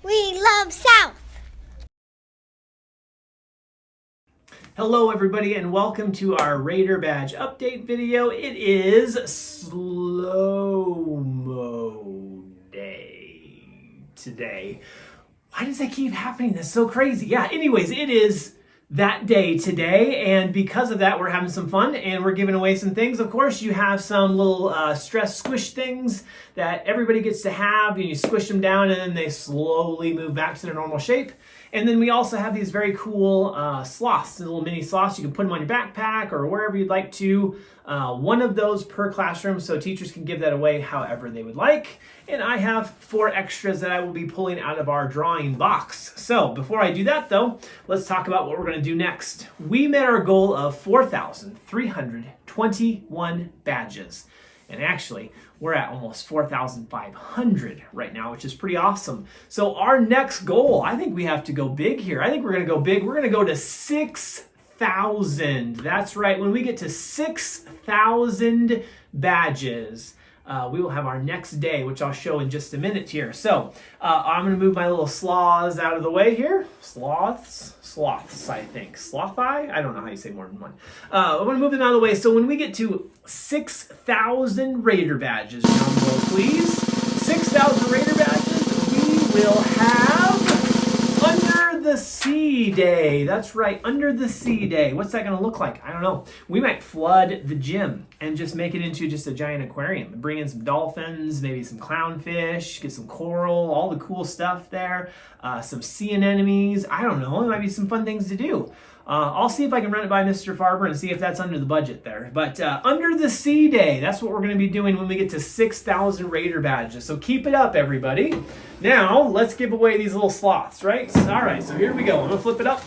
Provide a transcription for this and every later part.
We love South. Hello everybody and welcome to our Raider Badge update video. It is Slo Mo Day today. Why does that keep happening? That's so crazy. Yeah, anyways, it is that day today, and because of that we're having some fun and we're giving away some things. Of course, you have some little stress squish things that everybody gets to have, and you squish them down and then they slowly move back to their normal shape. And then we also have these very cool sloths, little mini sloths. You can put them on your backpack or wherever you'd like to. One of those per classroom, so teachers can give that away however they would like. And I have 4 extras that I will be pulling out of our drawing box. So before I do that though, let's talk about what we're going to do next. We met our goal of 4,321 badges. And actually, we're at almost 4,500 right now, which is pretty awesome. So our next goal, I think we have to go big here. I think we're going to go big. We're going to go to 6,000. That's right. When we get to 6,000 badges, we will have our next day, which I'll show in just a minute here. So I'm going to move my little sloths out of the way here. Sloths, I think. Sloth eye? I don't know how you say more than one. I'm going to move them out of the way. So when we get to 6,000 Raider badges, drum roll please. 6,000 Raider badges, we will have Under the Sea Day. That's right, Under the Sea Day. What's that going to look like? I don't know. We might flood the gym and just make it into just a giant aquarium. Bring in some dolphins, maybe some clownfish, get some coral, all the cool stuff there. Some sea anemones. I don't know. It might be some fun things to do. I'll see if I can run it by Mr. Farber and see if that's under the budget there. But Under the Sea Day, that's what we're going to be doing when we get to 6,000 Raider badges. So keep it up, everybody. Now, let's give away these little sloths, right? All right, so here we go. I'm going to flip it up.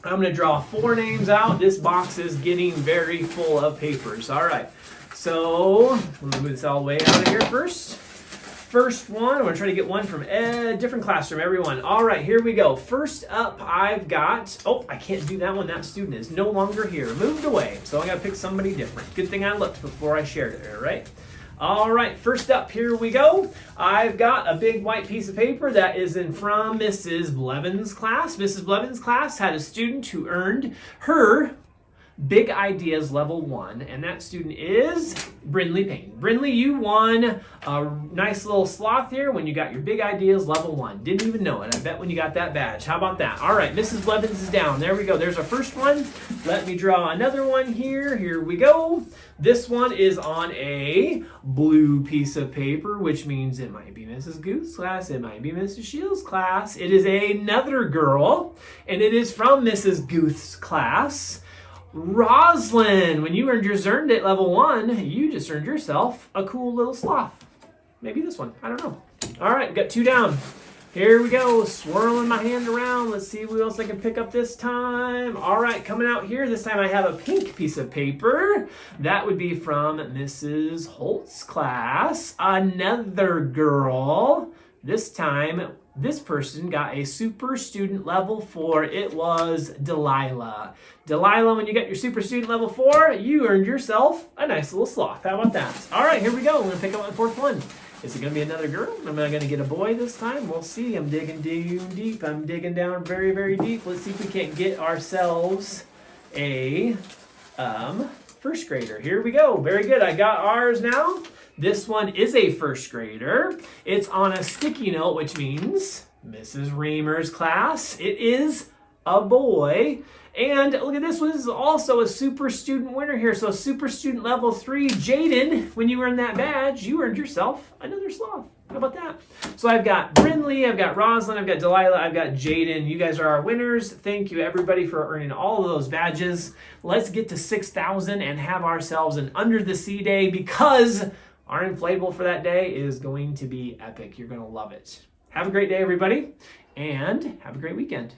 I'm going to draw 4 names out. This box is getting very full of papers. All right, so let me move this all the way out of here first. First one, I'm going to try to get one from a different classroom, everyone. All right, here we go. First up, I've got, oh, I can't do that one. That student is no longer here, moved away. So I got to pick somebody different. Good thing I looked before I shared it there, right? All right, first up, here we go. I've got a big white piece of paper that is from Mrs. Blevins' class. Mrs. Blevins' class had a student who earned her Big Ideas Level 1, and that student is Brindley Payne. Brindley, you won a nice little sloth here when you got your Big Ideas Level 1. Didn't even know it. I bet when you got that badge. How about that? All right, Mrs. Blevins is down. There we go. There's our first one. Let me draw another one here. Here we go. This one is on a blue piece of paper, which means it might be Mrs. Goose's class. It might be Mrs. Shields' class. It is another girl, and it is from Mrs. Goose's class. Roslyn, when you earned it level 1, you just earned yourself a cool little sloth. Maybe this one. I don't know. All right, got 2 down. Here we go, swirling my hand around. Let's see who else I can pick up this time. All right, coming out here. This time I have a pink piece of paper. That would be from Mrs. Holt's class. Another girl. This time, this person got a super student level 4. It was Delilah. Delilah, when you got your super student level 4, you earned yourself a nice little sloth. How about that? All right, here we go. I'm going to pick up my 4th one. Is it going to be another girl? Am I going to get a boy this time? We'll see. I'm digging deep. I'm digging down very, very deep. Let's see if we can't get ourselves a first grader. Here we go. Very good. I got ours now. This one is a first grader. It's on a sticky note, which means Mrs. Reamer's class. It is a boy. And look at this one. This is also a super student winner here. So super student level 3. Jaden, when you earned that badge, you earned yourself another sloth. How about that? So I've got Brindley, I've got Roslyn, I've got Delilah, I've got Jaden. You guys are our winners. Thank you, everybody, for earning all of those badges. Let's get to 6,000 and have ourselves an Under the Sea Day, because our inflatable for that day is going to be epic. You're going to love it. Have a great day, everybody, and have a great weekend.